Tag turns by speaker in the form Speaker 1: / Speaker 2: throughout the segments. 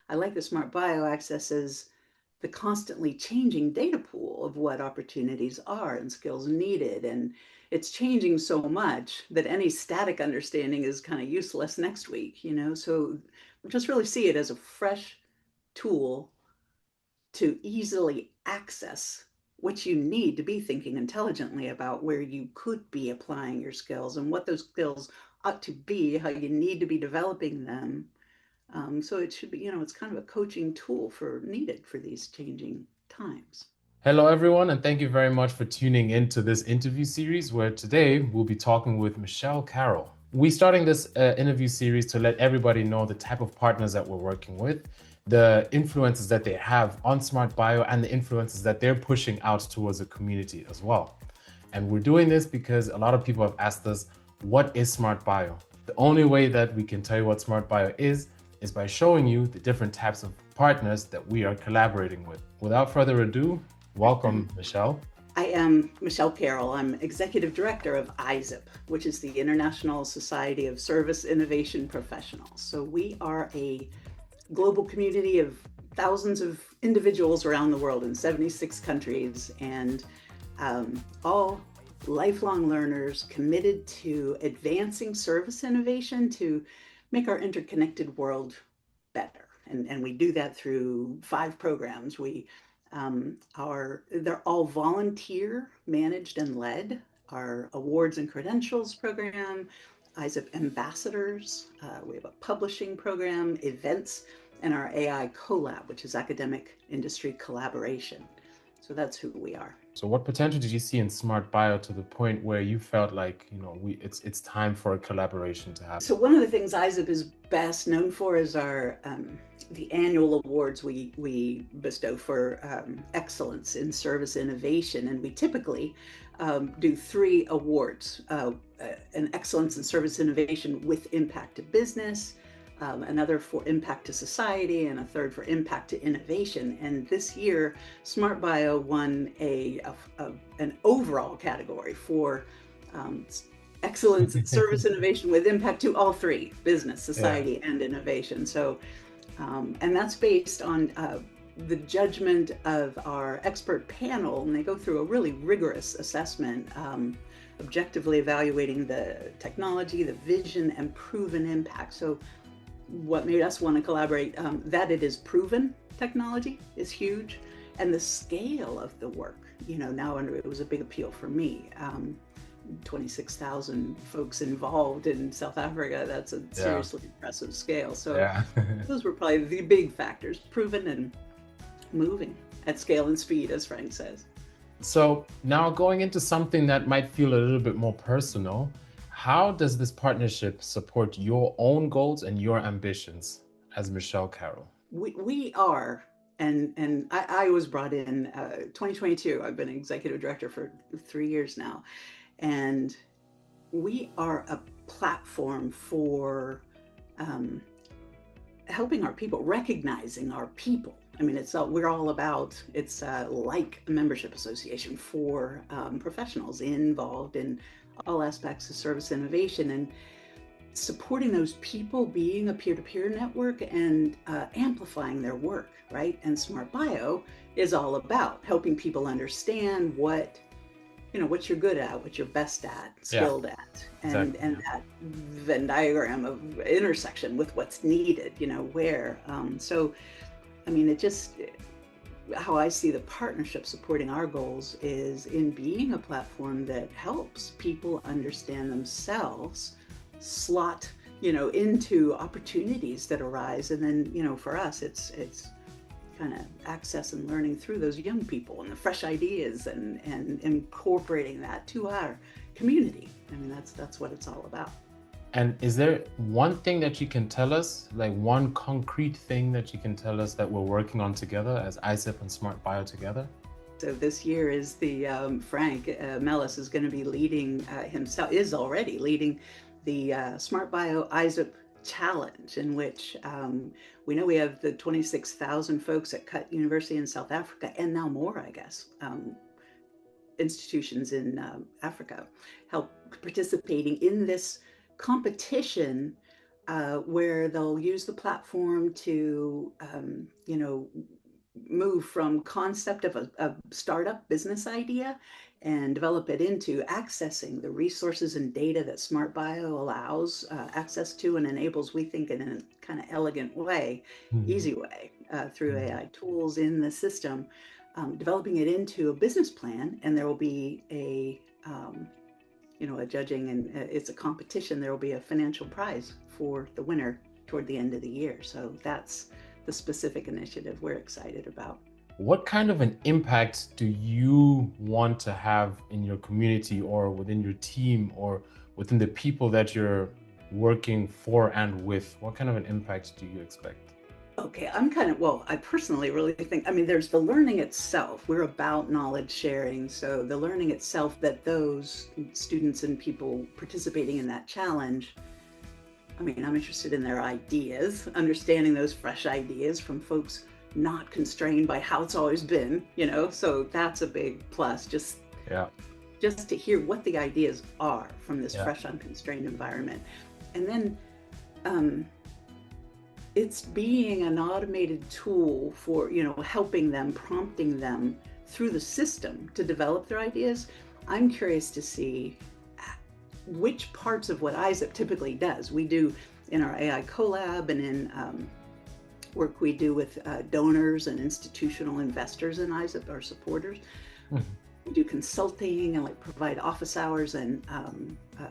Speaker 1: I like the Smart Bio access as the constantly changing data pool of what opportunities are and skills needed. And it's changing so much that any static understanding is kind of useless next week, So just really see it as a fresh tool to easily access what you need to be thinking intelligently about where you could be applying your skills and what those skills ought to be, how you need to be developing them. So it should be, it's kind of a coaching tool needed for these changing times.
Speaker 2: Hello, everyone, and thank you very much for tuning in to this interview series where today we'll be talking with Michele Carroll. We're starting this interview series to let everybody know the type of partners that we're working with, the influences that they have on Smart Bio, and the influences that they're pushing out towards the community as well. And we're doing this because a lot of people have asked us, what is Smart Bio? The only way that we can tell you what Smart Bio is by showing you the different types of partners that we are collaborating with. Without further ado, welcome, Michele.
Speaker 1: I am Michele Carroll. I'm Executive Director of ISIP, which is the International Society of Service Innovation Professionals. So we are a global community of thousands of individuals around the world in 76 countries, and all lifelong learners committed to advancing service innovation to make our interconnected world better. And we do that through 5 programs. They're all volunteer managed and led. Our awards and credentials program, ISIP ambassadors, we have a publishing program, events, and our AI collab, which is academic industry collaboration. So that's who we are.
Speaker 2: So what potential did you see in Smart Bio to the point where you felt like, it's time for a collaboration to happen?
Speaker 1: So one of the things ISIP is best known for is our the annual awards we bestow for excellence in service innovation, and we typically do 3 awards: an excellence in service innovation with impact to business, another for impact to society, and a third for impact to innovation. And this year, Smart Bio won an overall category for excellence in service innovation with impact to all 3: business,
Speaker 2: Yeah.
Speaker 1: society, and innovation. So, and that's based on the judgment of our expert panel, and they go through a really rigorous assessment, objectively evaluating the technology, the vision, and proven impact. So what made us want to collaborate, that it is proven technology is huge, and the scale of the work, now it was a big appeal for me. 26,000 folks involved in South Africa. That's a seriously impressive scale. So
Speaker 2: Yeah.
Speaker 1: those were probably the big factors: proven and moving at scale and speed, as Frank says.
Speaker 2: So now going into something that might feel a little bit more personal, how does this partnership support your own goals and your ambitions as Michele Carroll?
Speaker 1: We are, and I was brought in 2022. I've been executive director for 3 years now, and we are a platform for helping our people, recognizing our people. I mean, we're all about, it's like a membership association for professionals involved in all aspects of service innovation, and supporting those people, being a peer-to-peer network, and amplifying their work, right? And Smart Bio is all about helping people understand what you're good at, what you're best at,
Speaker 2: Yeah,
Speaker 1: skilled at, and
Speaker 2: exactly.
Speaker 1: and that Venn diagram of intersection with what's needed, where. So, I mean, how I see the partnership supporting our goals is in being a platform that helps people understand themselves, slot, into opportunities that arise, and then, for us, it's kind of access and learning through those young people and the fresh ideas, and incorporating that to our community. I mean, that's what it's all about.
Speaker 2: And is there one thing that you can tell us, like one concrete thing that you can tell us that we're working on together as ISIP and Smart Bio together?
Speaker 1: So this year is the Frank Mellis is going to be leading himself, is already leading the Smart Bio ISIP Challenge, in which we know we have the 26,000 folks at Cut University in South Africa, and now more, I guess, institutions in Africa, help participating in this competition where they'll use the platform to, move from concept of a startup business idea and develop it into accessing the resources and data that smart bio allows access to and enables, we think, in a kind of elegant way,
Speaker 2: Mhm.
Speaker 1: easy way, through
Speaker 2: Mhm.
Speaker 1: AI tools in the system, developing it into a business plan. And there will be a judging, and it's a competition. There will be a financial prize for the winner toward the end of the year. So that's the specific initiative we're excited about.
Speaker 2: What kind of an impact do you want to have in your community or within your team or within the people that you're working for and with? What kind of an impact do you expect?
Speaker 1: Okay, well, I personally really think, I mean, there's the learning itself. We're about knowledge sharing. So the learning itself that those students and people participating in that challenge, I mean, I'm interested in their ideas, understanding those fresh ideas from folks not constrained by how it's always been. So that's a big plus,
Speaker 2: Yeah,
Speaker 1: just to hear what the ideas are from this
Speaker 2: yeah,
Speaker 1: fresh, unconstrained environment. And then um, it's being an automated tool for, helping them, prompting them through the system to develop their ideas. I'm curious to see which parts of what ISEP typically does. We do in our AI collab and in work we do with donors and institutional investors in ISEP, our supporters.
Speaker 2: mhm,
Speaker 1: We do consulting and like provide office hours and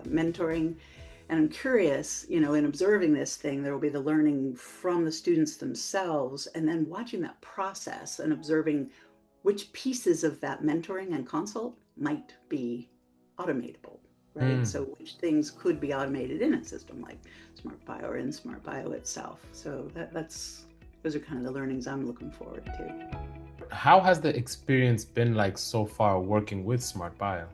Speaker 1: mentoring. And I'm curious, in observing this thing, there will be the learning from the students themselves, and then watching that process and observing which pieces of that mentoring and consult might be automatable, right?
Speaker 2: mm.
Speaker 1: So which things could be automated in a system like Smart Bio or in Smart Bio itself. So that's those are kind of the learnings I'm looking forward to.
Speaker 2: How has the experience been like so far working with Smart Bio?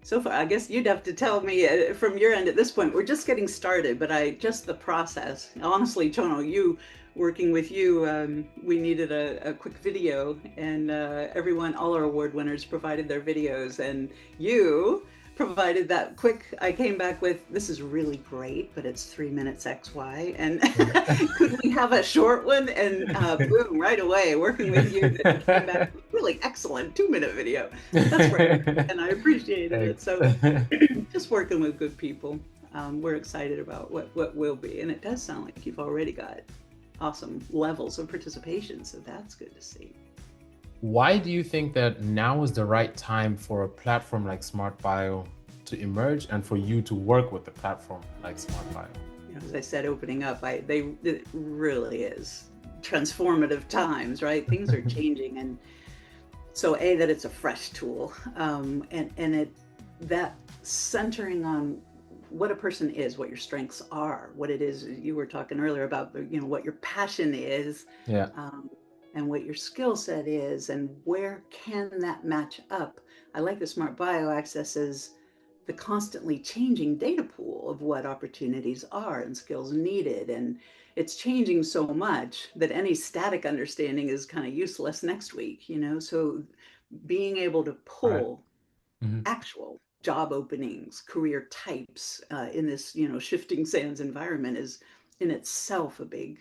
Speaker 1: So far, I guess you'd have to tell me from your end at this point. We're just getting started, but just the process. Honestly, Chono, working with you, we needed a quick video, and all our award winners provided their videos, and you provided that quick. I came back with, this is really great, but it's 3 minutes XY, and could we have a short one? And boom, right away, working with you, then came back with really excellent 2-minute video. That's great, and I appreciated it.
Speaker 2: Thanks.
Speaker 1: So just working with good people. We're excited about what will be. And it does sound like you've already got awesome levels of participation. So that's good to see.
Speaker 2: Why do you think that now is the right time for a platform like Smart Bio to emerge and for you to work with a platform like Smart Bio?
Speaker 1: As I said, opening up, it really is transformative times, right? Things are changing. And so that it's a fresh tool, and that centering on what a person is, what your strengths are, what it is you were talking earlier about, what your passion is,
Speaker 2: Yeah,
Speaker 1: um, and what your skill set is, and where can that match up. I like the Smart Bio accesses the constantly changing data pool of what opportunities are and skills needed. And it's changing so much that any static understanding is kind of useless next week. So being able to
Speaker 2: right.
Speaker 1: pull
Speaker 2: Hmm.
Speaker 1: actual job openings, career types in this, shifting sands environment is in itself a big,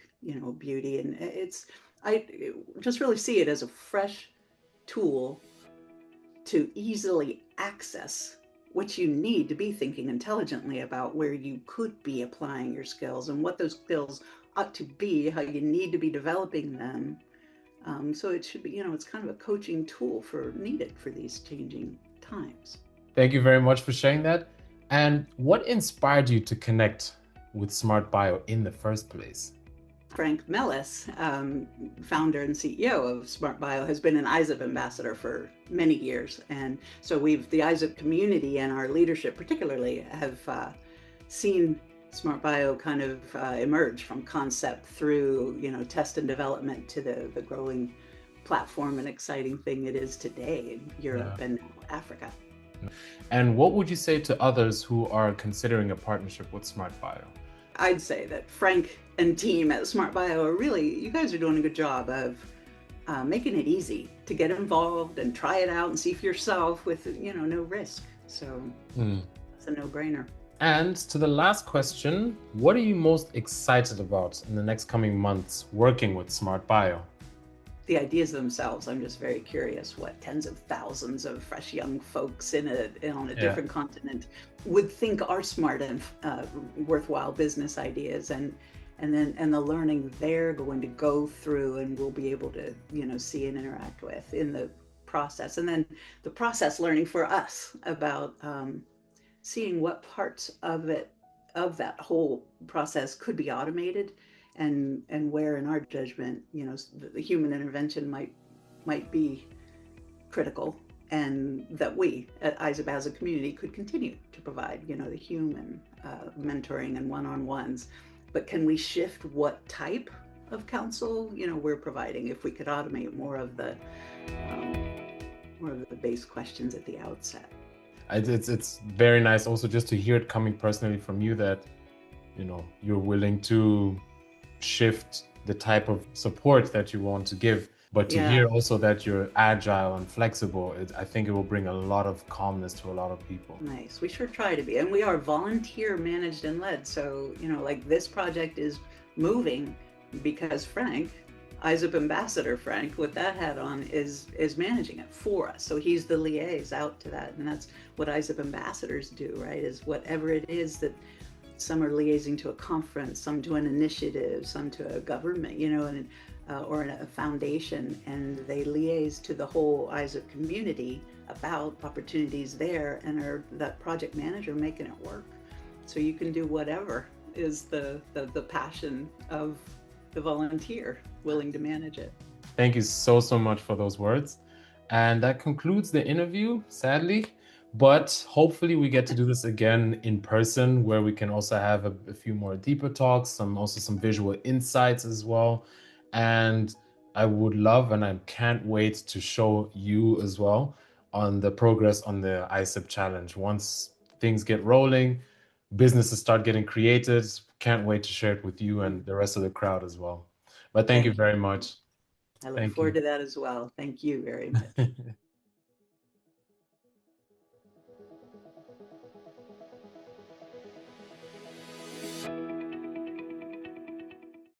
Speaker 1: beauty. And I just really see it as a fresh tool to easily access what you need to be thinking intelligently about where you could be applying your skills and what those skills ought to be, how you need to be developing them. So it should be, it's kind of a coaching tool needed for these changing times.
Speaker 2: Thank you very much for sharing that. And what inspired you to connect with Smart Bio in the first place?
Speaker 1: Frank Mellis, founder and CEO of Smart Bio, has been an ISEP ambassador for many years. And so the ISEP community and our leadership particularly have seen Smart Bio kind of emerge from concept through, test and development to the growing platform and exciting thing it is today in
Speaker 2: Yeah.
Speaker 1: Europe and Africa.
Speaker 2: And what would you say to others who are considering a partnership with Smart Bio?
Speaker 1: I'd say that Frank and team at Smart Bio you guys are doing a good job of making it easy to get involved and try it out and see for yourself with, no risk. So
Speaker 2: Mm.
Speaker 1: it's a no-brainer.
Speaker 2: And to the last question, what are you most excited about in the next coming months working with Smart Bio?
Speaker 1: The ideas themselves, I'm just very curious what tens of thousands of fresh young folks on a
Speaker 2: Yeah.
Speaker 1: different continent would think are smart and worthwhile business ideas, and the learning they're going to go through and we'll be able to see and interact with in the process, and then the process learning for us about seeing what parts of that whole process could be automated, and where in our judgment the human intervention might be critical, and that we at ISAB as a community could continue to provide the human mentoring and one-on-ones. But can we shift what type of counsel we're providing if we could automate um, more of the base questions at the outset?
Speaker 2: It's very nice also just to hear it coming personally from you that, you're willing to shift the type of support that you want to give, but to
Speaker 1: Yeah.
Speaker 2: hear also that you're agile and flexible, I think it will bring a lot of calmness to a lot of people.
Speaker 1: Nice. We sure try to be. And we are volunteer managed and led. So, like this project is moving because Frank, ISAP Ambassador Frank, with that hat on, is managing it for us. So he's the liaise out to that. And that's what ISAP ambassadors do, right? Is whatever it is that some are liaising to a conference, some to an initiative, some to a government, or a foundation, and they liaise to the whole ISAP community about opportunities there, and are that project manager making it work. So you can do whatever is the passion of the volunteer willing to manage it.
Speaker 2: Thank you so, so much for those words. And that concludes the interview, sadly. But hopefully we get to do this again in person where we can also have a few more deeper talks, some visual insights as well. And I would love, and I can't wait to show you as well on the progress on the ISIP challenge. Once things get rolling, businesses start getting created. Can't wait to share it with you and the rest of the crowd as well. But thank you
Speaker 1: Thank you.
Speaker 2: very much.
Speaker 1: I look
Speaker 2: Thank
Speaker 1: forward
Speaker 2: you.
Speaker 1: to that as well. Thank you very much.